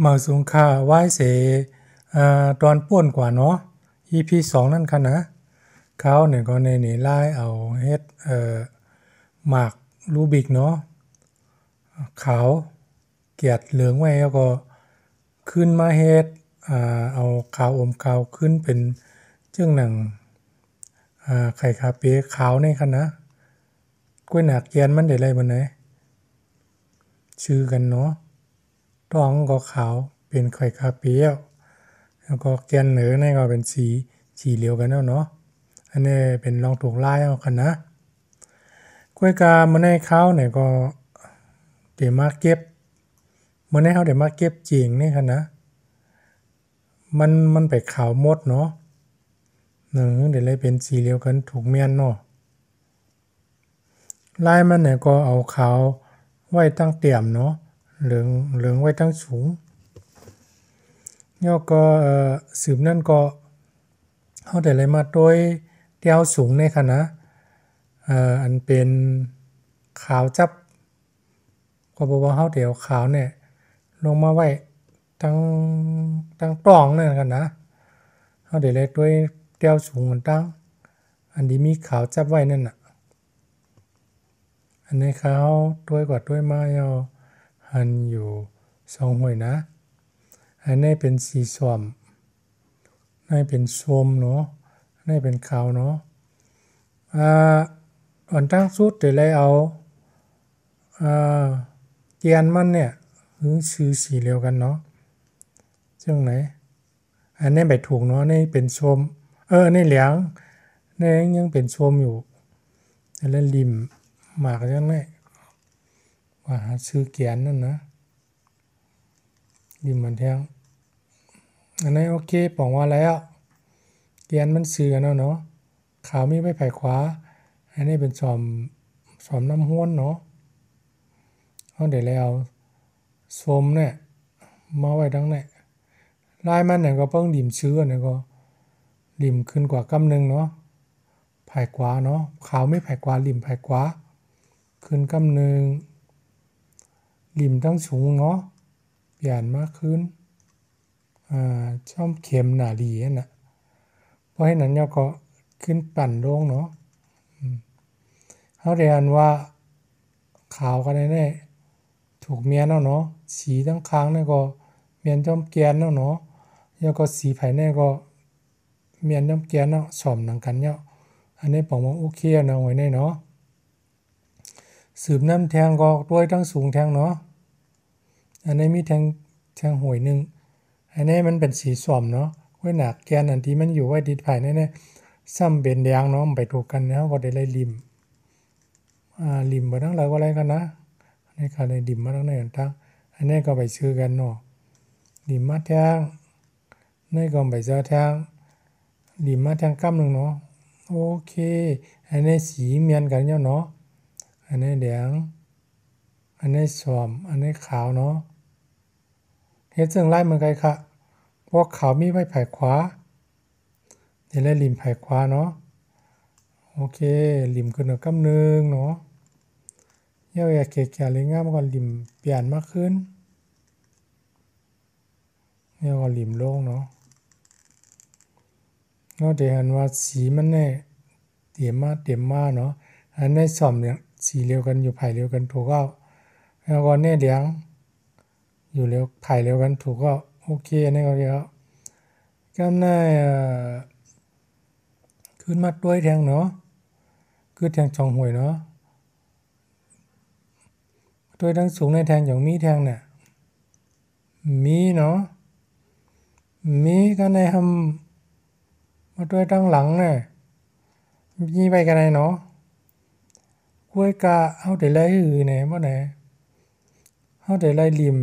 มาสูงค่าไหว้เสตอนป่วนกว่าเนาะ EP 2นั่นค่ะนะเขาเนี่ยก็ในนี่ไล่เอาเฮ็ดหมากรูบิกเนาะขาวเกียดเหลืองไว้แล้วก็ขึ้นมาเฮ็ดเอาขาวอมขาวขึ้นเป็นจึงหนังไข่คาเปีขาวนี่ค่ะนะกล้วยหนักเกียนมันได้ไรบ่ไหนชื่อกันเนาะท้องก็ขาวเป็นไข่คาเปียวแล้วก็แกนเหนือนี่ก็เป็นสีเหลียวกันแล้วเนาะอันนี้เป็นลองถูกลายเอากันนะกล้วยกามันให้เขาเนี่ยก็เดี๋ยวมาเก็บมันให้เขาเดี๋ยวมาเก็บจริงนี่ค่ะนะมันไปขาวหมดเนาะเดี๋ยวเลยเป็นสีเหลียวกันถูกเมียนเนาะลายมันเนี่ยก็เอาขาวไว้ตั้งเตี่ยมเนาะเหลืองไว้ตั้งสูงแล้วก็สืบนั่นก็เขาได้เลยมาโดยเตี้ยวสูงในค่ะนะอันเป็นขาวจับก็บอกว่าเขาเดี๋ยวขาวเนี่ยลงมาไว้ตั้งตองนั่นกันนะเขาเดี๋ยวเลยด้วยเตี้ยวสูงมันตั้งอันนี้มีขาวจับไว้นั่นน่ะอันนี้เขาด้วยกว่าด้วยมาเอาหันอยู่สองหวยนะอันนี้เป็นสีส้มนี่เป็นส้มเนาะนี่เป็นขาวเนาะอันตั้งสุดเดี๋ยวเลยเอาเกียนมันเนี่ยชื่อสีเหลียวกันเนาะซึ่งไหนอันนี้ใบถูกเนาะนี่เป็นส้มนี่เหลืองนี่ยังเป็นส้มอยู่แล้วริมหมากยังไงว่าชื่อเกียนนั่นนะริมมันแทงอันนี้โอเคบอกว่าแล้วเกียนมันซื้อกันเนาะขาวมีไม้ไผ่ขวาอันนี้เป็นสอมน้ำห้วนเนาะเอาเดี๋ยวแล้วส้มเนี่ยมาไว้ดังเนี่ยลายมันเนี่ยก็เพิ่งดิ่มชื้อเนี่ยก็ดิ่มขึ้นกว่ากำนึงเนาะไผ่ขวาเนาะขาวไม่ไผ่ขวาดิ่มไผ่ขวาขึ้นกำนึงดิ่มตั้งสูงเนาะเปลี่ยนมากขึ้นช่อมเข็มหนาดีน่ะเพราะฉะนั้นเราก็ขึ้นปั่นลงเนาะเขาเรียนว่าขาวกันแน่ถูกเมียนเนาะสีทั้งค้างเนี่ยก็เมียนจอมแกนเนาะแล้วก็สีภายในก็เมียนจอมแกนเนาะสอมหนังกันเนี่ยอันนี้ผมว่าโอเคเนาะไว้ในเนาะสืบน้ำแทงก็ด้วยทั้งสูงแทงเนาะอันนี้มีแทงหวยนึงอันนี้มันเป็นสีส้มเนาะไว้หนักแกนอันที่มันอยู่ไว้ติดภายในเนี่ยซ้ำเป็นแดงเนาะไปถูกกันแล้วก็ได้เลยริมมาทั้งหลายว่าอะไรกันนะอันนี้ก็เลยริมมาทั้งในทั้งอันนี้ก็ไปซื้อกันเนาะริมมาแทงนี่ก็ไปซื้อแทงริมมาแทงกำนึงเนาะโอเคอันนี้สีเมียนกันเนาะอันนี้แดงอันนี้ส้มอันนี้ขาวเนาะเฮ็ดซึ่งไล่เหมือนกันค่ะเพราะขาวมีไว้ไผ่ขวาเดี๋ยวเลยริมไผ่ขวาเนาะโอเคริมขึ้นกำนึงเนาะเยอะๆเกี่ยวๆเลยง่ายมันก็ริมเปลี่ยนมากขึ้นเนี่ยก็ริมโล่งเนาะก็เดี๋ยวเห็นว่าสีมันเนี่ยเต็มมาเนาะอันนี้ส้มเนี่ยสีเรียวกันอยู่ไผ่เรียวกันถูกก็แล้วก็เนี่ยแดงอยู่เร็วไผ่เร็วกันถูกก็โอเคนี่ก็เรียกกำได้ขึ้นมาด้วยแทงเนาะคือแทงช่องหวยเนาะด้วยทั้งสูงในแทงอย่างมีแทงเนี่ยมีเนาะมีกันในทำมาด้วยทั้งหลังเนี่ยมีไปกันในเนาะกล้วยกาเอาแต่ไรหือเนี่ยเมื่อไหร่เอาแต่ไรริม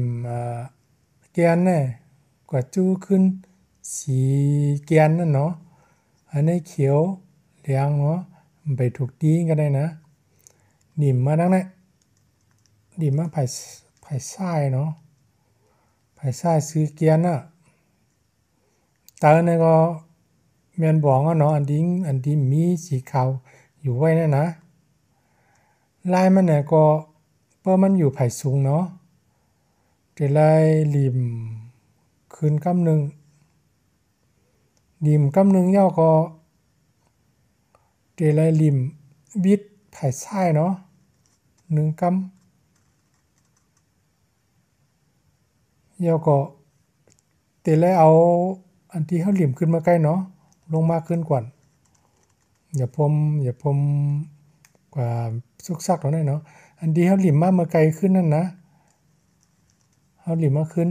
แกนเนี่ยกว่าจู้ขึ้นสีแกนนั่นเนาะอันนี้เขียวเหลืองเนาะไปถูกตีกันได้นะดิ่มมาดังนั้นดิ่มมาไผ่ทรายเนาะไผ่ทรายซื้อเกียนน่ะตาเนี่ยก็เมียนบอกว่าเนาะอันที่มีสีขาวอยู่ไว้นั่นนะลายมันเนี่ยก็เพราะมันอยู่ไผ่สูงเนาะแต่ลายริม คืนกำหนึ่งลิมกำหนึ่งย่อก็เดลัยลิมบิดไผ่ไส้เนาะ1กำย่อก็เดลัยเอาอันที่เขาลิมขึ้นมาใกล้เนาะลงมาขึ้นก่อนอย่าพมกว่าซุกซักตรงนั้นเนาะอันที่เขาลิมมาเมื่อไกลขึ้นนั่นนะเขาลิมมาขึ้น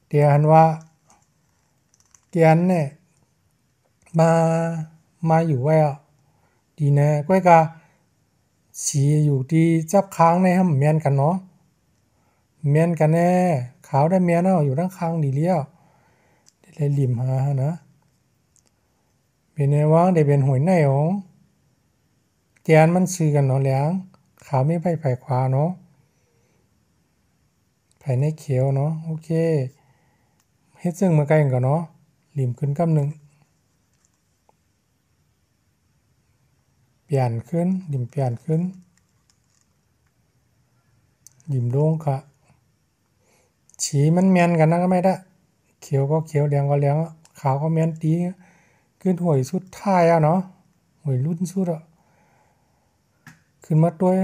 เดี๋ยวอันว่าเกียนเนี่ยมาอยู่ไว้อ่ะดีนะก้อยกาสีอยู่ที่จับค้างในห้ำเมียนกันเนาะเมียนกันแน่ขาวได้เมียนเนาะอยู่ทั้งค้างดีเลี้ยวได้ลิมหานะเป็นไงวะได้เป็นหวยในของเกียนมันซื้อกันเนาะแล้วขาวไม่ไปไผ่ขวาเนาะไผ่ในเขียวเนาะโอเคเฮ็ดซึ่งมาใกล้กันเนาะลิมขึ้นกำหนึ่งเปลี่ยนขึ้นลิมเปลี่ยนขึ้นลิมลงค่ะสีมันเมียนกันนะก็ไม่ได้เขียวก็เขียวแดงก็แดงขาวก็เมียนตีขึ้นหวยสุดท้ายอ่ะเนาะหวยรุ่นสุดอ่ะขึ้นมาด้วย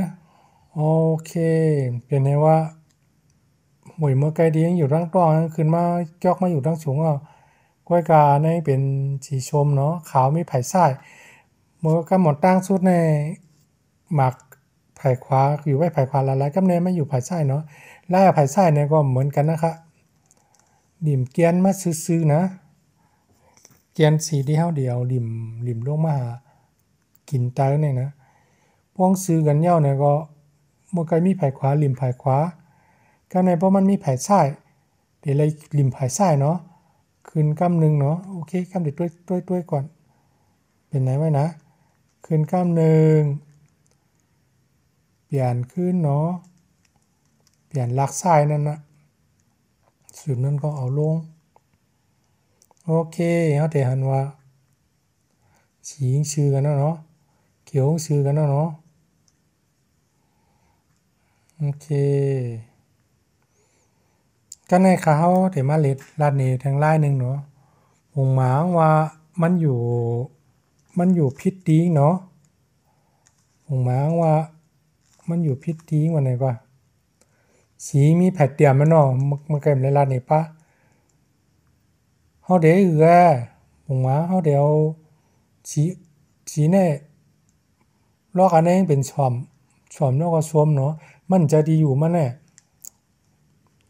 โอเคเป็นไงว่าหวยเมื่อไกลดียังอยู่ร่างต้องขึ้นมาจอกมาอยู่ร่างสูงอ่ะก้อยกาในเป็นสีชมเนาะขาวมีไผ่ไส้เมื่อก็หมดตั้งสุดในหมักไผ่ขวาอยู่ไว้ไผ่ขวาละลายกำเนิดไม่อยู่ไผ่ไส้เนาะไล่ไผ่ไส้เนี่ยก็เหมือนกันนะคะดิ่มเกียนมาซื้อๆนะเกียนสีที่เฮาเดียวดิ่มลงมากินตาเนี่ยนะพวงซื้อกันเย่าเนี่ยก็เมื่อไกลมีไผ่ขวาลิ่มไผ่ขวาก็ในเพราะมันมีไผ่ไส้เดี๋ยวเลยลิ่มไผ่ไส้เนาะคืนกำหนึ่งเนาะโอเคกำเด็ดด้วยก่อนเป็นไหนไว้นะคืนกำหนึ่งเปลี่ยนขึ้นเนาะเปลี่ยนลักไส้นั่นนะสุดนั้นก็เอาลงโอเคเขาแต่หันว่าสีชื่อกันเนาะเขียวชื่อกันเนาะโอเคก็ในเขาเดี๋ยวมาเล็ดลาดเนทางไล่หนึ่งเนาะผมหมายว่ามันอยู่พิษดีเนาะผมหมายว่ามันอยู่พิษดีวันไหนกว่าสีมีแผดเตียมมันเนาะมันเกิดในลาดนี่ปะเขาเดี๋ยวผมว่าเขาเดี๋ยวสีเนี่ยลอกอันนี้เป็นชอมแล้วก็สวมเนาะมันจะดีอยู่มันเนี่ย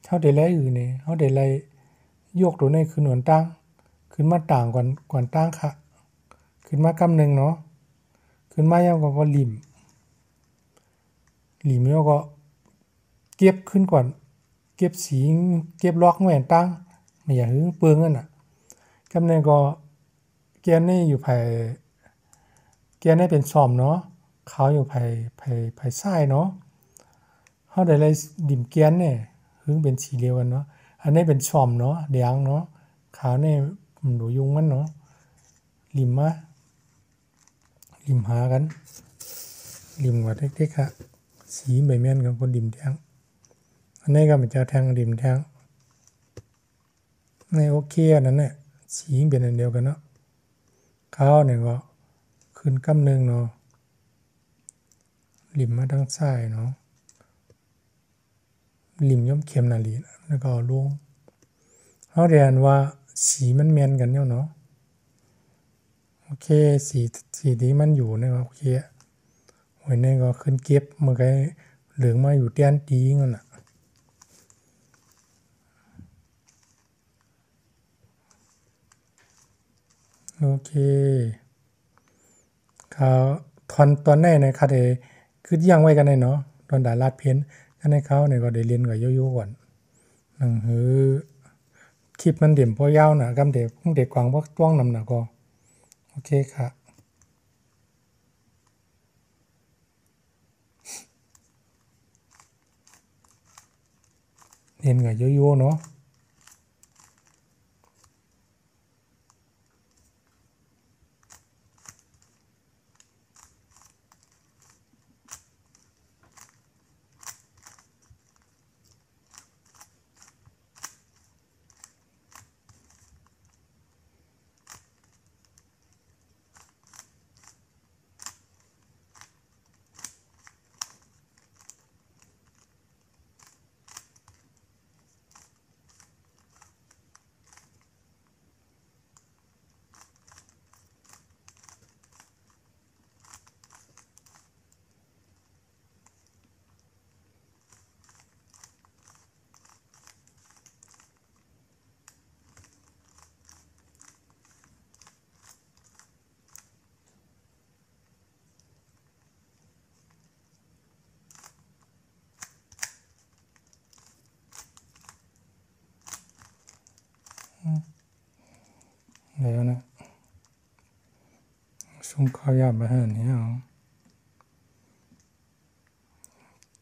เขาเดี๋ยวไรเนี่ยเขาเดี๋ยวไรยกตัวนี้คือหนวนตั้งขึ้นมาต่างก่อนตั้งค่ะขึ้นมากำหนึ่งเนาะขึ้นมายังก็หลิมแล้วก็เก็บขึ้นก่อนเก็บสีเก็บล็อกแหวนตั้งไม่อย่าหึงเปลืองนั่นน่ะกำหนึ่งก็เกียนนี่อยู่ภายเกียนนี่เป็นซอมเนาะเขาอยู่ภายซ้ายเนาะเขาได้เลยดิ่มเกียนเนี่ยหึงเป็นสีเหลียวกันเนาะอันนี้เป็นซอมเนาะแดงเนาะขาวนี่หนูยุงมันเนาะลิมหากันลิมกว่าเด็กๆค่ะสีใบเมียนกับคนดิมแทงอันนี้ก็เป็นเจ้าแทงดิมแทงในโอเคอันนั้นเนี่ยสีเป็นอันเดียวกันเนาะเขาเนี่ยก็ขึ้นกำหนึ่งเนาะลิมมาทางซ้ายเนาะลิมย่อมเข็มนาลีแล้วก็ลงเขาเรียนว่าสีมันเมียนกันเนาะโอเคสีที่มันอยู่เนี่ยโอเคหวยนี่ก็ขึ้นเก็บเมื่อกี้เหลืองมาอยู่เตี้ยนตีงั้นน่ะโอเคเขาทอนตอนแรกเนี่ยค่ะเดคือยังไว้กันเลยเนาะตอนด่าลาดเพี้ยนกันให้เขาเนี่ยก็ได้เรียนกับโยโย่ก่อนหนังหือคลิปมันเด่มพอยาวนะกำเด็กกวางพวกต้วงนำหนักก็โอเคค่ะเรียนกับโยโย่เนาะ ส่งข้าวยาบาหันเนี่ย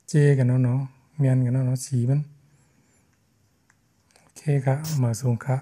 เจกันเนาะเมียนกันเนาะสีมันโอเคครับมาส่งค่ะ